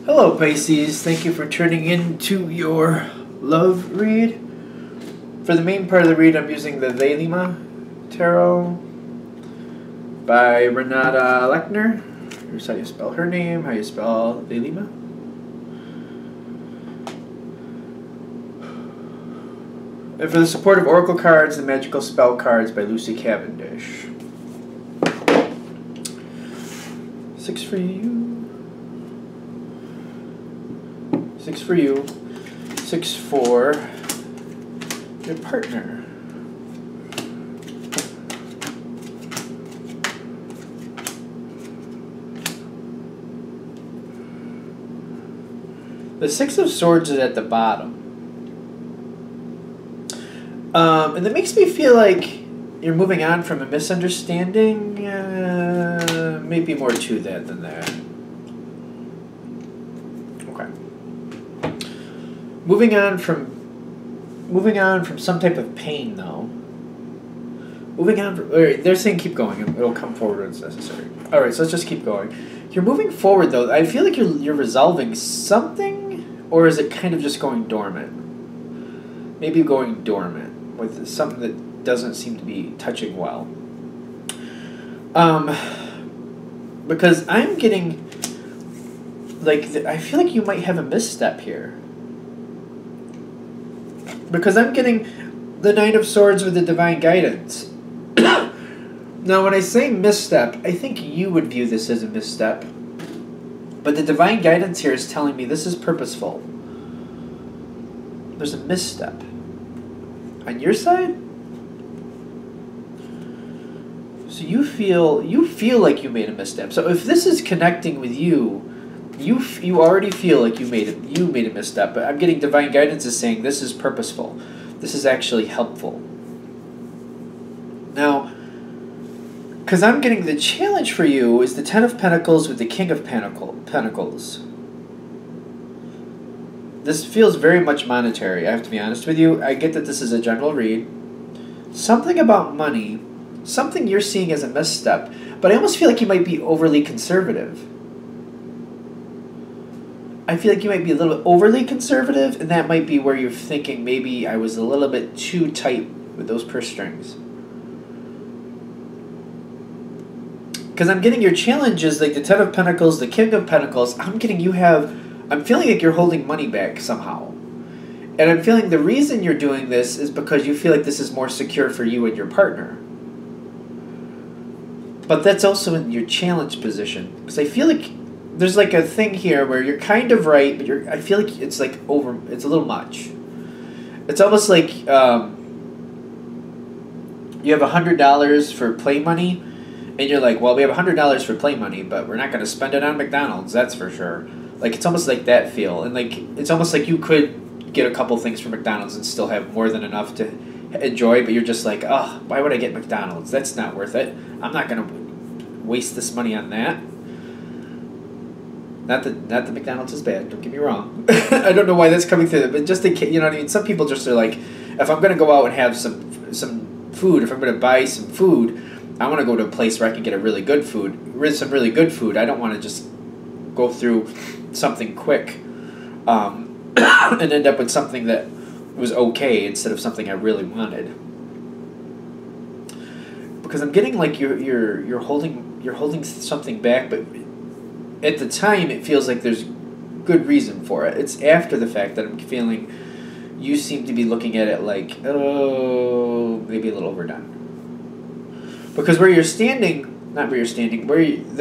Hello, Pisces. Thank you for turning into your love read. For the main part of the read, I'm using the Lelima Tarot by Renata Lechner. Here's how you spell her name, how you spell Lelima. And for the supportive oracle cards, the magical spell cards by Lucy Cavendish. 6 for you. 6 for you. 6 for your partner. The 6 of Swords is at the bottom. And that makes me feel like you're moving on from a misunderstanding. Maybe more to that than that. Okay. Moving on from some type of pain, though. They're saying keep going. It'll come forward when it's necessary. All right, so let's just keep going. You're moving forward, though. I feel like you're resolving something, or is it kind of just going dormant? Maybe going dormant with something that doesn't seem to be touching well. Because I'm getting, I feel like you might have a misstep here. Because I'm getting the Nine of Swords with the Divine Guidance. Now, when I say misstep, I think you would view this as a misstep. But the Divine Guidance here is telling me this is purposeful. There's a misstep. On your side? So you feel like you made a misstep. So if this is connecting with you, you already feel like you made a misstep. But I'm getting Divine Guidance is saying this is purposeful. This is actually helpful. Now, because I'm getting the challenge for you is the Ten of Pentacles with the King of Pentacles. This feels very much monetary, I have to be honest with you. I get that this is a general read. Something about money, something you're seeing as a misstep, but I almost feel like you might be overly conservative. I feel like you might be a little bit overly conservative, and that might be where you're thinking maybe I was a little bit too tight with those purse strings. Because I'm getting your challenges like the Ten of Pentacles, the King of Pentacles. I'm feeling like you're holding money back somehow. And I'm feeling the reason you're doing this is because you feel like this is more secure for you and your partner. But that's also in your challenge position. Because I feel like there's like a thing here where you're kind of right, but I feel like it's like it's a little much. It's almost like you have $100 for play money, and you're like, well, we have $100 for play money, but we're not going to spend it on McDonald's, that's for sure. Like, it's almost like that feel. And, like, it's almost like you could get a couple things from McDonald's and still have more than enough to enjoy, but you're just like, oh, why would I get McDonald's? That's not worth it. I'm not going to waste this money on that. Not that McDonald's is bad, don't get me wrong. I don't know why that's coming through, but just in case, you know what I mean? Some people just are like, if I'm going to go out and have some food, if I'm going to buy some food, I want to go to a place where I can get some really good food. I don't want to just go through something quick and end up with something that was okay instead of something I really wanted. Because I'm getting like you're holding something back, but at the time it feels like there's good reason for it. It's after the fact that I'm feeling you seem to be looking at it like, oh, maybe a little overdone. Because the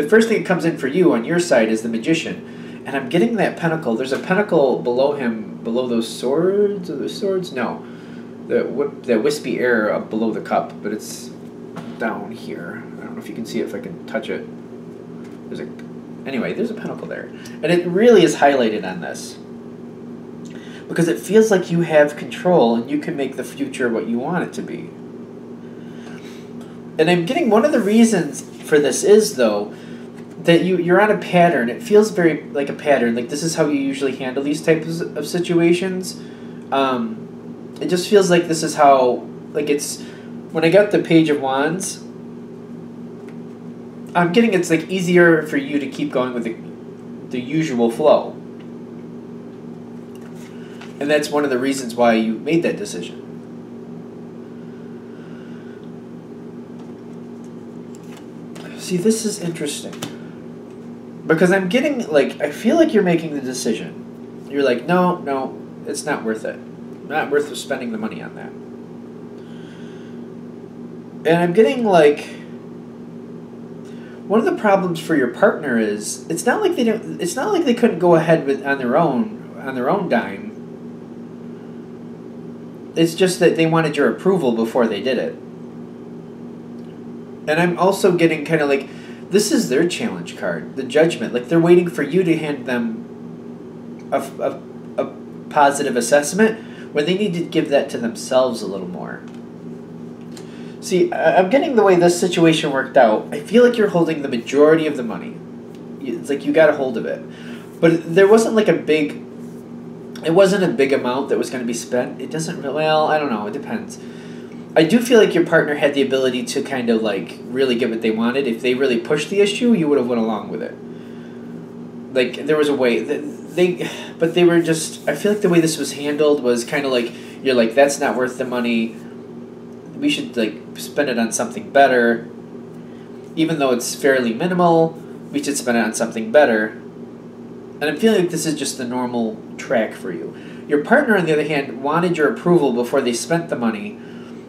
first thing that comes in for you on your side is the Magician. And I'm getting that pentacle. There's a pentacle below him, below those swords. Are those swords? No. The wispy air up below the cup, but it's down here. I don't know if you can see it, if I can touch it. Anyway, there's a pentacle there. And it really is highlighted on this. Because it feels like you have control and you can make the future what you want it to be. And I'm getting one of the reasons for this is, though, that you're on a pattern. It feels very like a pattern. Like this is how you usually handle these types of situations. It just feels like this is how, like it's, when I got the Page of Wands, I'm getting it's like easier for you to keep going with the usual flow. And that's one of the reasons why you made that decision. See, this is interesting. Because I'm getting, like, I feel like you're making the decision. You're like, no, it's not worth it. Not worth spending the money on that. And I'm getting, like, one of the problems for your partner is it's not like they couldn't go ahead with on their own dime. It's just that they wanted your approval before they did it. And I'm also getting kind of like, this is their challenge card, the judgment. Like, they're waiting for you to hand them a positive assessment when they need to give that to themselves a little more. See, I'm getting the way this situation worked out. I feel like you're holding the majority of the money. It's like you got a hold of it. But there wasn't like it wasn't a big amount that was going to be spent. It doesn't really, well, I don't know, it depends. I do feel like your partner had the ability to kind of like really get what they wanted. If they really pushed the issue, you would have went along with it. Like, there was a way but they were just, I feel like the way this was handled was kind of like, you're like, that's not worth the money. We should like spend it on something better. Even though it's fairly minimal, we should spend it on something better. And I'm feeling like this is just the normal track for you. Your partner, on the other hand, wanted your approval before they spent the money,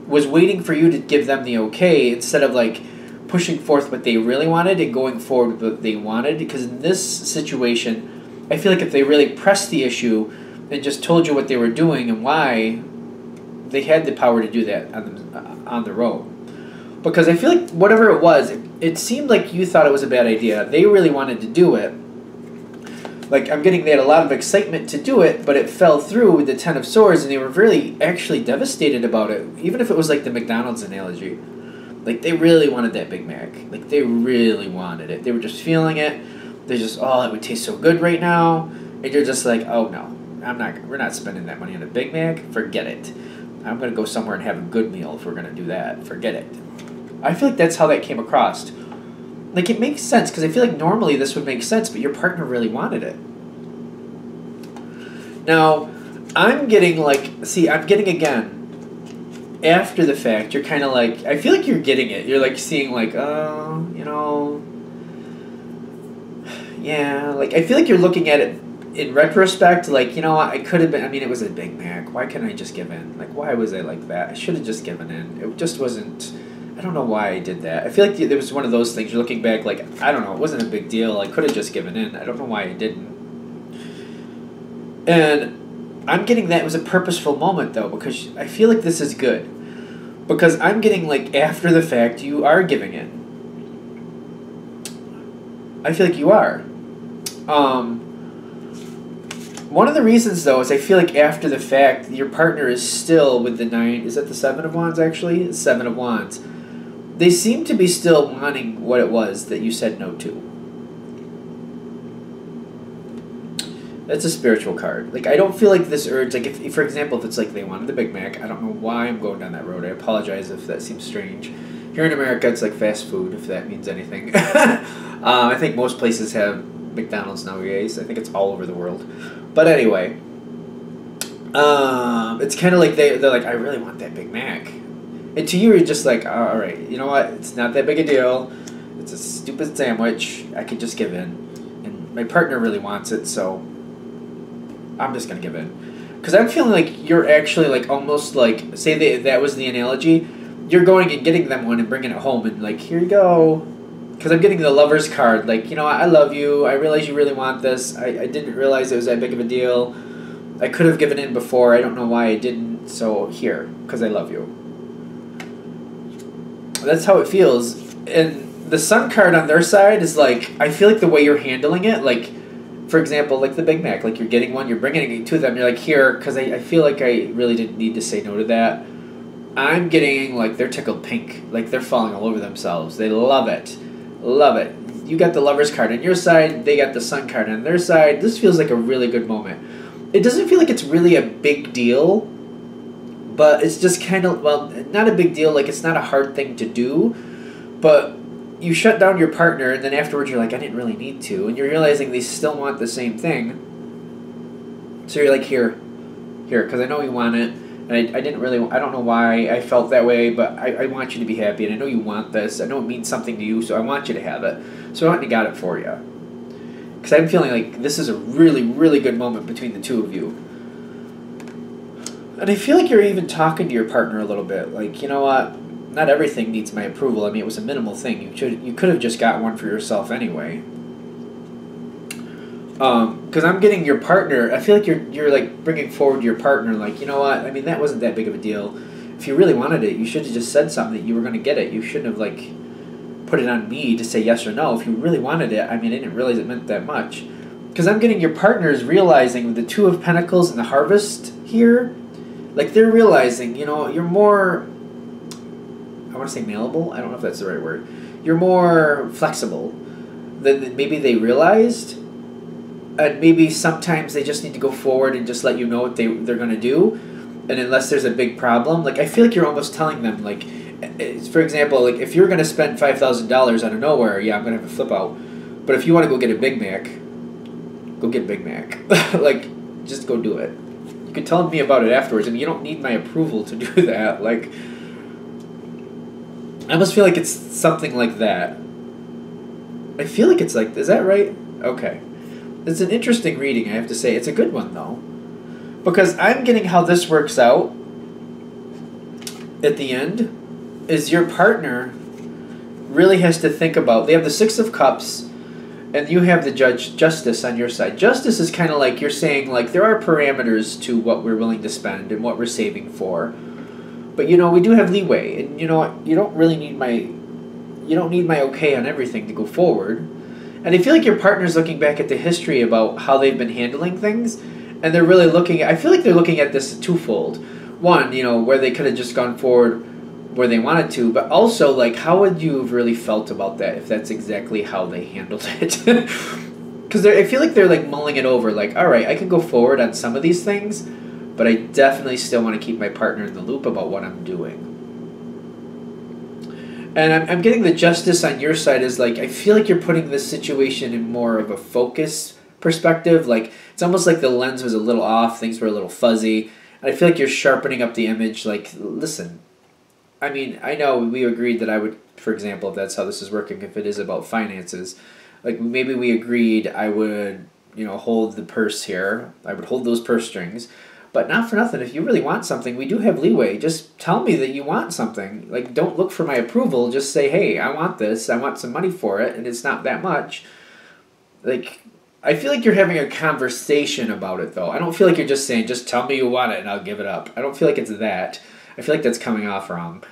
was waiting for you to give them the okay instead of like pushing forth what they really wanted and going forward with what they wanted. Because in this situation, I feel like if they really pressed the issue and just told you what they were doing and why, they had the power to do that on their own. Because I feel like whatever it was, it seemed like you thought it was a bad idea. They really wanted to do it. Like, I'm getting they had a lot of excitement to do it, but it fell through with the Ten of Swords, and they were really actually devastated about it. Even if it was like the McDonald's analogy. Like, they really wanted that Big Mac. Like, they really wanted it. They were just feeling it. They're just, oh, it would taste so good right now. And you're just like, oh, no. We're not spending that money on a Big Mac. Forget it. I'm going to go somewhere and have a good meal if we're going to do that. Forget it. I feel like that's how that came across. Like, it makes sense, because I feel like normally this would make sense, but your partner really wanted it. Now, I'm getting, again, after the fact, you're kind of like, I feel like you're getting it. You're, like, seeing, like, oh, yeah, like, I feel like you're looking at it in retrospect, like, I could have been, it was a Big Mac. Why couldn't I just give in? Like, why was I like that? I should have just given in. It just wasn't... I don't know why I did that. I feel like there was one of those things, you're looking back like, I don't know, it wasn't a big deal. I could have just given in. I don't know why I didn't. And I'm getting that it was a purposeful moment, though, because I feel like this is good. Because I'm getting, like, after the fact, you are giving in. I feel like you are. One of the reasons, though, is I feel like after the fact, your partner is still with the 9... Is that the 7 of Wands, actually? It's 7 of Wands. They seem to be still wanting what it was that you said no to. That's a spiritual card. Like, I don't feel like this urge, like, if for example, if it's like they wanted the Big Mac, I don't know why I'm going down that road. I apologize if that seems strange. Here in America, it's like fast food, if that means anything. I think most places have McDonald's nowadays. I think it's all over the world. But anyway, it's kind of like they're like, I really want that Big Mac. And to you, you're just like, oh, all right, you know what? It's not that big a deal. It's a stupid sandwich. I could just give in. And my partner really wants it, so I'm just going to give in. Because I'm feeling like you're actually like almost like, say that was the analogy, you're going and getting them one and bringing it home and like, here you go. Because I'm getting the Lover's card. Like, I love you. I realize you really want this. I didn't realize it was that big of a deal. I could have given in before. I don't know why I didn't. So here, because I love you. That's how it feels. And the Sun card on their side is like, I feel like the way you're handling it, like, for example, like the Big Mac, like you're getting one, you're bringing it to them, you're like, here, because I feel like I really didn't need to say no to that. I'm getting, like, they're tickled pink. Like, they're falling all over themselves. They love it. Love it. You got the Lover's card on your side, they got the Sun card on their side. This feels like a really good moment. It doesn't feel like it's really a big deal, but it's just kind of, well, not a big deal, like it's not a hard thing to do, but you shut down your partner, and then afterwards you're like, I didn't really need to, and you're realizing they still want the same thing, so you're like, here, here, because I know you want it, and I didn't really, I don't know why I felt that way, but I want you to be happy, and I know you want this. I know it means something to you, so I want you to have it. So I went and got it for you. Because I'm feeling like this is a really, really good moment between the two of you. And I feel like you're even talking to your partner a little bit. Like, you know what? Not everything needs my approval. I mean, it was a minimal thing. You could have just got one for yourself anyway. Because I'm getting your partner. I feel like you're like bringing forward your partner. Like, you know what? I mean, that wasn't that big of a deal. If you really wanted it, you should have just said something that you were going to get it. You shouldn't have like put it on me to say yes or no. If you really wanted it, I mean, I didn't realize it meant that much. Because I'm getting your partners realizing with the Two of Pentacles and the Harvest here. Like, they're realizing, you know, you're more, I want to say malleable? I don't know if that's the right word. You're more flexible than maybe they realized. And maybe sometimes they just need to go forward and just let you know what they're going to do. And unless there's a big problem, like, I feel like you're almost telling them, like, for example, like, if you're going to spend $5,000 out of nowhere, yeah, I'm going to have a flip out. But if you want to go get a Big Mac, go get a Big Mac. Like, just go do it. You could tell me about it afterwards. I mean, you don't need my approval to do that. Like, I almost feel like it's something like that. I feel like it's like, is that right? Okay. It's an interesting reading, I have to say. It's a good one, though. Because I'm getting how this works out at the end is your partner really has to think about, they have the Six of Cups, and you have the Justice on your side. Justice is kind of like you're saying, like, there are parameters to what we're willing to spend and what we're saving for. But, you know, we do have leeway. And, you know what, you don't really need my okay on everything to go forward. And I feel like your partner's looking back at the history about how they've been handling things. And they're really looking at, I feel like they're looking at this twofold. One, you know, where they could have just gone forward where they wanted to, but also, like, how would you have really felt about that if that's exactly how they handled it? Because I feel like they're, like, mulling it over, like, all right, I can go forward on some of these things, but I definitely still want to keep my partner in the loop about what I'm doing. And I'm getting the Justice on your side is, like, I feel like you're putting this situation in more of a focus perspective. Like, it's almost like the lens was a little off, things were a little fuzzy, and I feel like you're sharpening up the image, like, listen, I mean, I know we agreed that I would, for example, if that's how this is working, if it is about finances, like, maybe we agreed I would, you know, hold the purse here. I would hold those purse strings. But not for nothing, if you really want something, we do have leeway. Just tell me that you want something. Like, don't look for my approval. Just say, hey, I want this. I want some money for it, and it's not that much. Like, I feel like you're having a conversation about it, though. I don't feel like you're just saying, just tell me you want it, and I'll give it up. I don't feel like it's that. I feel like that's coming off wrong.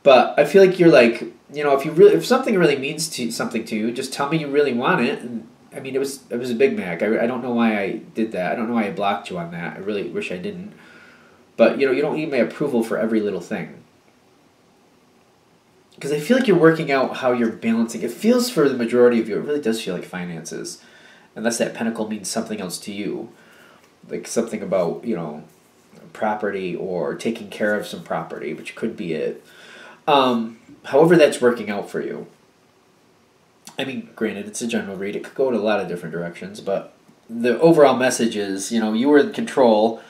But I feel like you're like, you know, if something really means something to you, just tell me you really want it. And I mean, it was a Big Mac. I don't know why I did that. I don't know why I blocked you on that. I really wish I didn't. But, you know, you don't need my approval for every little thing. Because I feel like you're working out how you're balancing. It feels for the majority of you, it really does feel like finances. Unless that pentacle means something else to you. Like something about, you know, property or taking care of some property, which could be it. However that's working out for you. I mean, granted, it's a general read. It could go in a lot of different directions, but the overall message is, you know, you were in control,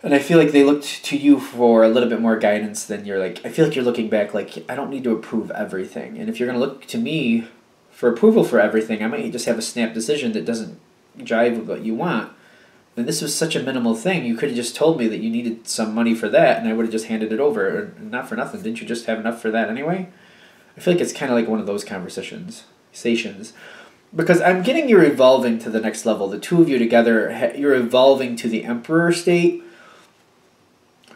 and I feel like they looked to you for a little bit more guidance than you're like, I feel like you're looking back like, I don't need to approve everything. And if you're going to look to me for approval for everything, I might just have a snap decision that doesn't jive with what you want. And this was such a minimal thing. You could have just told me that you needed some money for that, and I would have just handed it over. Not for nothing. Didn't you just have enough for that anyway? I feel like it's kind of like one of those conversations. Because I'm getting you're evolving to the next level. The two of you together, you're evolving to the Emperor state,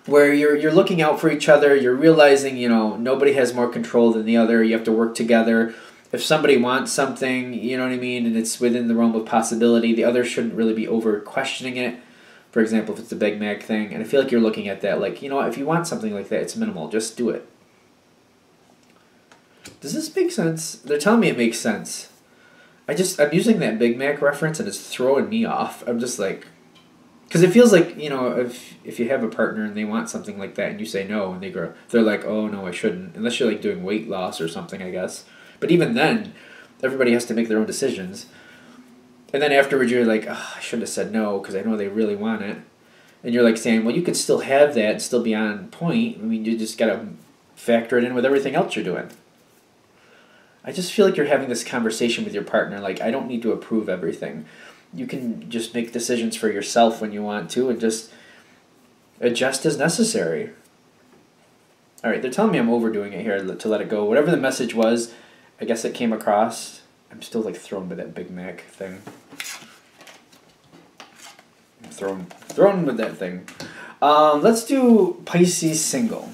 where you're looking out for each other. You're realizing, you know, nobody has more control than the other. You have to work together. If somebody wants something, you know what I mean, and it's within the realm of possibility, the other shouldn't really be over questioning it. For example, if it's the Big Mac thing, and I feel like you're looking at that like, you know what, if you want something like that, it's minimal. Just do it. Does this make sense? They're telling me it makes sense. I'm using that Big Mac reference, and it's throwing me off. I'm just like, because it feels like, you know, if you have a partner and they want something like that, and you say no, and they're like, oh no, I shouldn't, unless you're like doing weight loss or something, I guess. But even then, everybody has to make their own decisions. And then afterwards, you're like, oh, I should have said no because I know they really want it. And you're like saying, well, you could still have that and still be on point. I mean, you just got to factor it in with everything else you're doing. I just feel like you're having this conversation with your partner, like, I don't need to approve everything. You can just make decisions for yourself when you want to and just adjust as necessary. All right, they're telling me I'm overdoing it here to let it go. Whatever the message was, I guess it came across. I'm still like thrown by that Big Mac thing. I'm thrown with that thing. Let's do Pisces single.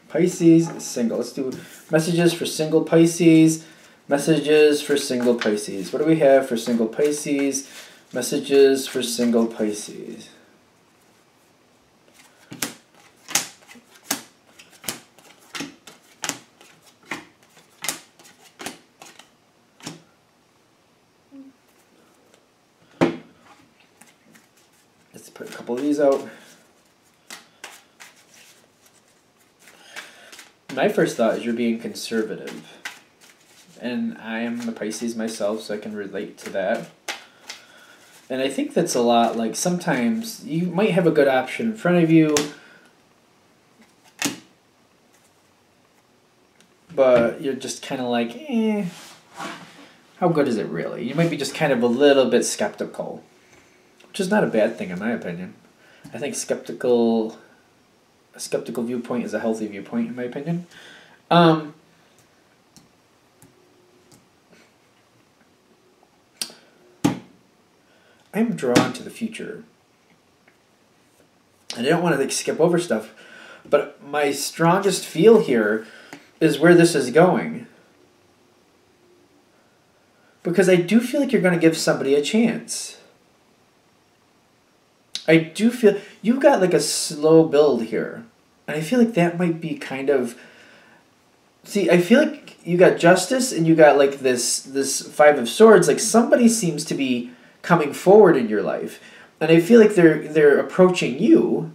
Pisces single. Let's do messages for single Pisces. Messages for single Pisces. What do we have for single Pisces? Messages for single Pisces. Let's put a couple of these out. My first thought is you're being conservative. And I am a Pisces myself, so I can relate to that. And I think that's a lot like sometimes you might have a good option in front of you, but you're just kind of like, how good is it really? You might be just kind of a little bit skeptical, which is not a bad thing in my opinion. I think a skeptical viewpoint is a healthy viewpoint in my opinion. I'm drawn to the future. And I don't want to like skip over stuff, but my strongest feel here is where this is going. Because I do feel like you're going to give somebody a chance. I do feel you've got like a slow build here. And I feel like that might be kind of... See, I feel like you got justice and you got like this Five of Swords. Like somebody seems to be coming forward in your life. And I feel like they're approaching you.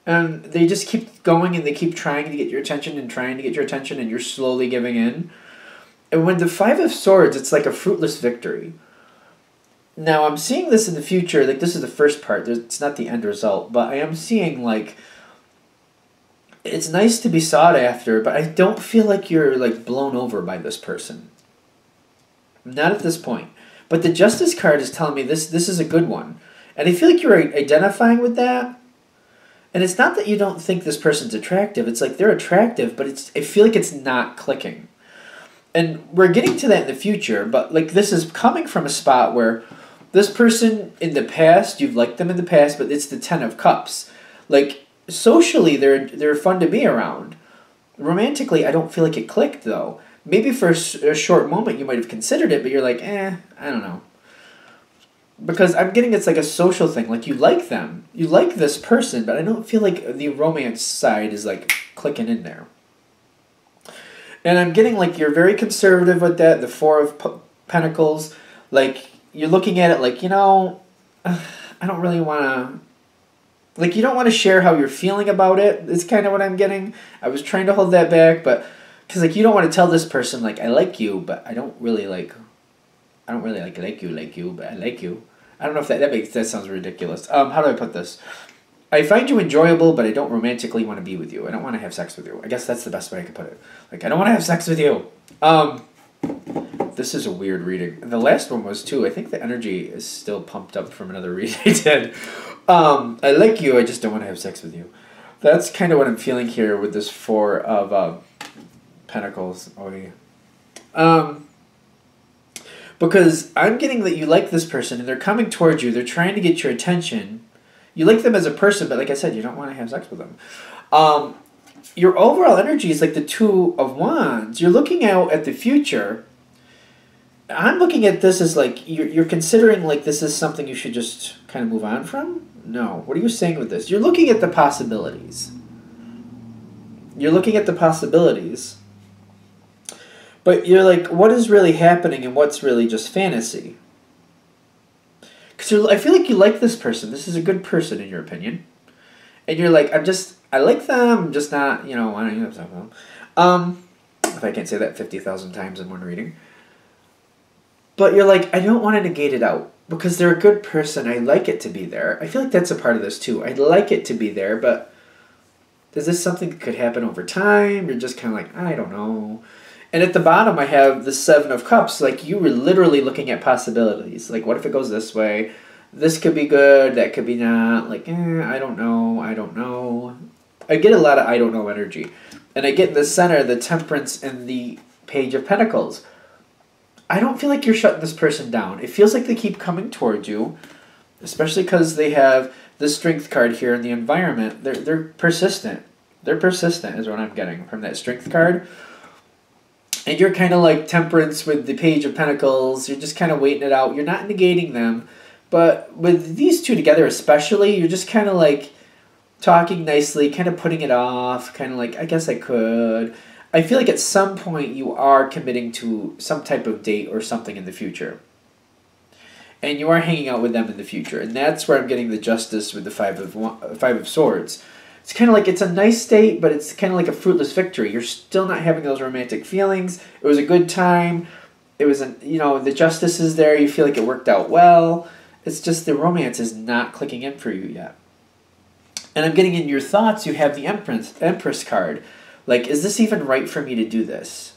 And they just keep going and they keep trying to get your attention and trying to get your attention and you're slowly giving in. And when the Five of Swords, it's like a fruitless victory. Now, I'm seeing this in the future. Like, this is the first part. It's not the end result. But I am seeing, like, it's nice to be sought after, but I don't feel like you're, like, blown over by this person. Not at this point. But the Justice card is telling me this is a good one. And I feel like you're identifying with that. And it's not that you don't think this person's attractive. It's like they're attractive, but I feel like it's not clicking. And we're getting to that in the future, but like this is coming from a spot where this person in the past, you've liked them in the past, but it's the Ten of Cups. Like socially, they're fun to be around. Romantically, I don't feel like it clicked though. Maybe for a short moment you might have considered it, but you're like, I don't know. Because I'm getting it's like a social thing. Like you like them, you like this person, but I don't feel like the romance side is like clicking in there. And I'm getting like you're very conservative with that, the Four of Pentacles. Like you're looking at it like, I don't really want to... Like you don't want to share how you're feeling about it. It's kind of what I'm getting. I was trying to hold that back, but... Because like you don't want to tell this person like, I like you, but I don't really like you, but I like you. I don't know if that sounds ridiculous. How do I put this? I find you enjoyable, but I don't romantically want to be with you. I don't want to have sex with you. I guess that's the best way I could put it. Like, I don't want to have sex with you. This is a weird reading. The last one was too. I think the energy is still pumped up from another reading I did. I like you, I just don't want to have sex with you. That's kind of what I'm feeling here with this Four of Pentacles. Oh, yeah. Because I'm getting that you like this person, and they're coming towards you. They're trying to get your attention. You like them as a person, but like I said, you don't want to have sex with them. Your overall energy is like the Two of Wands. You're looking out at the future. I'm looking at this as like, you're considering like this is something you should just kind of move on from? No. What are you saying with this? You're looking at the possibilities. You're looking at the possibilities. But you're like, what is really happening and what's really just fantasy? Because I feel like you like this person. This is a good person in your opinion. And you're like, I like them, I'm just not, I don't have something. If I can't say that 50,000 times in one reading. But you're like, I don't want to negate it out because they're a good person. I like it to be there. I feel like that's a part of this too. I'd like it to be there, but is this something that could happen over time? You're just kind of like, I don't know. And at the bottom, I have the Seven of Cups. Like, you were literally looking at possibilities. Like, what if it goes this way? This could be good. That could be not. Like, I don't know. I don't know. I get a lot of I don't know energy. And I get in the center, the Temperance and the Page of Pentacles. I don't feel like you're shutting this person down. It feels like they keep coming towards you, especially because they have the Strength card here in the environment. They're persistent. They're persistent is what I'm getting from that Strength card. And you're kind of like Temperance with the Page of Pentacles. You're just kind of waiting it out. You're not negating them. But with these two together especially, you're just kind of like talking nicely, kind of putting it off, kind of like, I guess I could. I feel like at some point you are committing to some type of date or something in the future. And you are hanging out with them in the future. And that's where I'm getting the Justice with the Five of Swords. It's kind of like, it's a nice date, but it's kind of like a fruitless victory. You're still not having those romantic feelings. It was a good time. It was, the Justice is there. You feel like it worked out well. It's just the romance is not clicking in for you yet. And I'm getting in your thoughts, you have the Empress card. Like, is this even right for me to do this?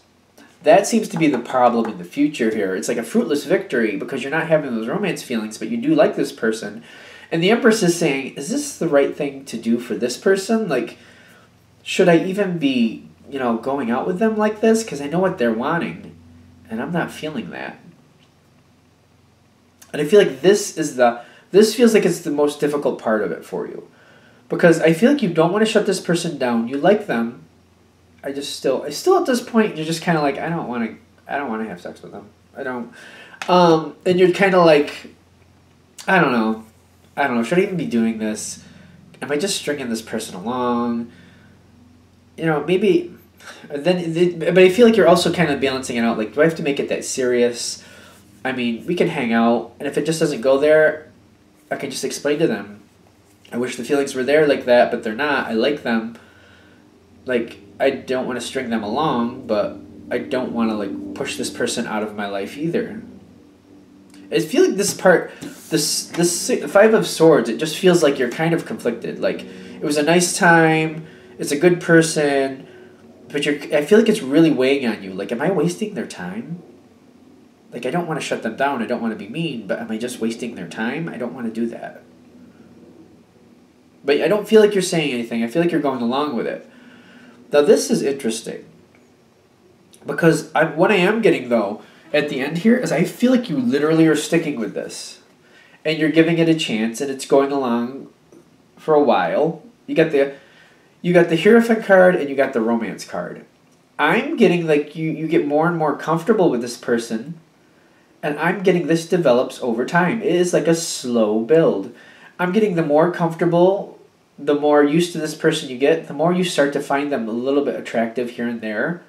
That seems to be the problem in the future here. It's like a fruitless victory because you're not having those romance feelings, but you do like this person. And the Empress is saying, is this the right thing to do for this person? Like, should I even be, going out with them like this? Because I know what they're wanting, and I'm not feeling that. And I feel like this feels like it's the most difficult part of it for you. Because I feel like you don't want to shut this person down. You like them. I still at this point, you're just kind of like, I don't want to have sex with them. I don't. And you're kind of like, I don't know. Should I even be doing this? Am I just stringing this person along? Maybe. But I feel like you're also kind of balancing it out. Like, do I have to make it that serious? I mean, we can hang out, and if it just doesn't go there, I can just explain to them. I wish the feelings were there like that, but they're not. I like them. Like, I don't want to string them along, but I don't want to, like, push this person out of my life either. I feel like this Five of Swords, it just feels like you're kind of conflicted. Like, it was a nice time, it's a good person, but I feel like it's really weighing on you. Like, am I wasting their time? Like, I don't want to shut them down, I don't want to be mean, but am I just wasting their time? I don't want to do that. But I don't feel like you're saying anything. I feel like you're going along with it. Now, this is interesting. Because what I am getting, though, at the end here, is I feel like you literally are sticking with this. And you're giving it a chance, and it's going along for a while. You got the Hierophant card, and you got the Romance card. I'm getting, like, you get more and more comfortable with this person, and I'm getting this develops over time. It is like a slow build. I'm getting the more comfortable, the more used to this person you get, the more you start to find them a little bit attractive here and there.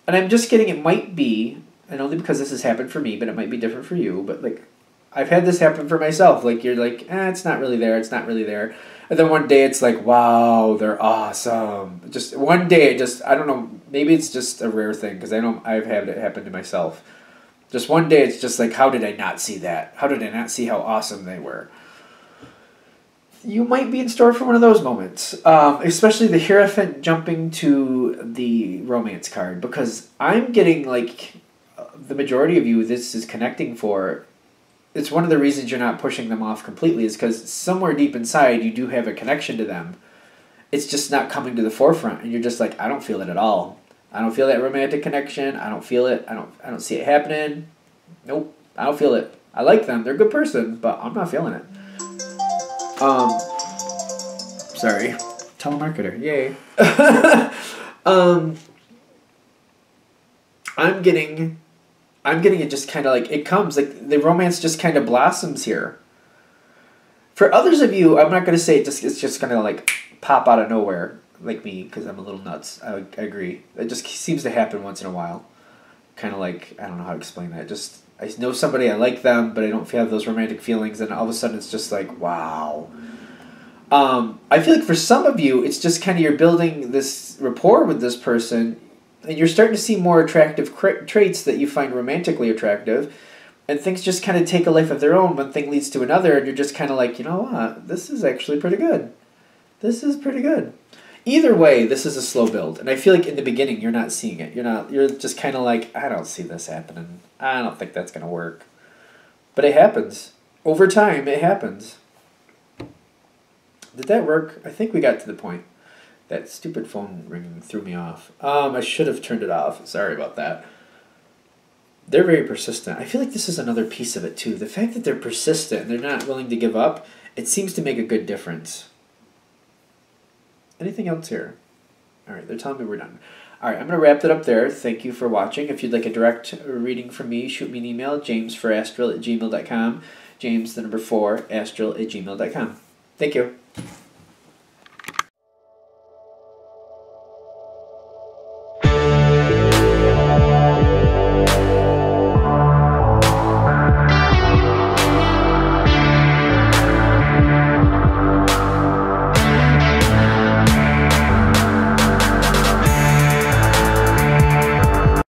And I'm just getting, it might be, and only because this has happened for me, but it might be different for you, but like, I've had this happen for myself. Like, you're like, it's not really there, it's not really there. And then one day it's like, wow, they're awesome. Just one day, I don't know, maybe it's just a rare thing, because I've had it happen to myself. Just one day it's just like, how did I not see that? How did I not see how awesome they were? You might be in store for one of those moments, especially the Hierophant jumping to the Romance card, because I'm getting, like, the majority of you this is connecting for. It's one of the reasons you're not pushing them off completely is because somewhere deep inside you do have a connection to them. It's just not coming to the forefront, and you're just like, I don't feel it at all. I don't feel that romantic connection. I don't feel it. I don't see it happening. Nope, I don't feel it. I like them. They're a good person, but I'm not feeling it. Sorry. Telemarketer. Yay. I'm getting it just kind of like, it comes, like, the romance just kind of blossoms here. For others of you, I'm not going to say it's just going to, like, pop out of nowhere, like me, because I'm a little nuts. I agree. It just seems to happen once in a while. Kind of like, I don't know how to explain that. Just, I know somebody, I like them, but I don't have those romantic feelings, and all of a sudden it's just like, wow. I feel like for some of you, it's just kind of you're building this rapport with this person, and you're starting to see more attractive traits that you find romantically attractive, And things just kind of take a life of their own. One thing leads to another, and you're just kind of like, you know what? This is actually pretty good. This is pretty good. Either way, this is a slow build. And I feel like in the beginning, you're not seeing it. You're just kind of like, I don't see this happening. I don't think that's going to work. But it happens. Over time, it happens. Did that work? I think we got to the point. That stupid phone ringing threw me off. I should have turned it off. Sorry about that. They're very persistent. I feel like this is another piece of it, too. The fact that they're persistent and they're not willing to give up, it seems to make a good difference. Anything else here? All right, they're telling me we're done. All right, I'm going to wrap it up there. Thank you for watching. If you'd like a direct reading from me, shoot me an email, jamesforastral@gmail.com. James, the number 4, astral@gmail.com. Thank you.